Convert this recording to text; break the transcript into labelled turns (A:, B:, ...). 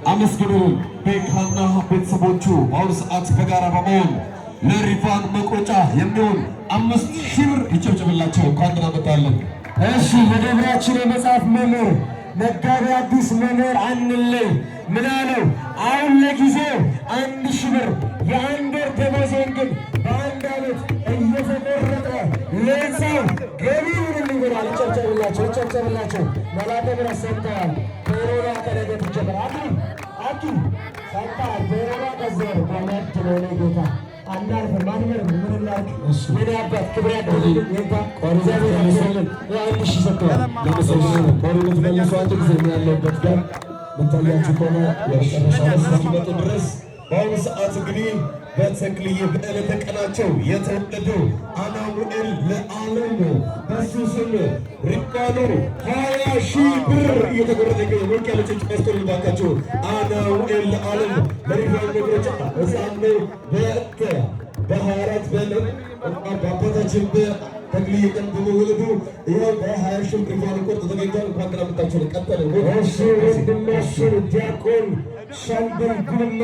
A: አመስግኑልን። ቤካና ቤተሰቦቹ በአሁኑ ሰዓት በጋራ በመሆን ለሪፋን መቁረጫ የሚሆን 5000 ብር ይጨብጭብላቸው። እንኳን ደህና መጣለን።
B: እሺ የደብራችን የመጽሐፍ መምህር መጋቢ አዲስ መምህር አንለይ ምን አለው? አሁን ለጊዜው 1000 ብር የአንድ ወር ደመወዜን ግን በአንድ ዓመት እየተቆረጠ ለሰው ገቢ ይሁንልኝ ብሏል። ጨብጨብላቸው፣ ጨብጨብላቸው። መላከ ብረት ሰምተዋል። በሮራ ከነገት ይጀምራል። አኪ ሰምተዋል። በሮራ ከዘር ቆመት ለሆነ ጌታ አናርፍም አንመርም። ምን እናድርግ? ምን አባት ክብር ያደረግልን ጌታ እግዚአብሔር ይመስገን። 1000 ሰጥተዋል። ለምስጋና ቆሪት መልሶ አንድ ጊዜ ያለበት ጋር መታያችሁ ከሆነ የመጨረሻው እስኪመጡ ድረስ በአሁኑ ሰዓት እንግዲህ በተክልዬ በዕለተ ቀናቸው የተወለደው አናሙኤል ለዓለም በሱ ስም ሪቃኑ 20,000 ብር እየተቆረጠ ይገኛል። ሞቅ ያለ ጭብጨባ መስጠት ባካቸው። አናሙኤል ለዓለም ለሪፋን መቁረጫ ሕፃን በ24 በዕለት በአባታችን በተክልዬ ቀን በመወለዱ ይኸው በ20,000 ብር ሪፋን ቆርጦ ተገኝቷል። እንኳን ደህና መጣችሁ። ቀጠለ። እሺ ወንድማችን ዲያቆን ሻምበል ጉልማ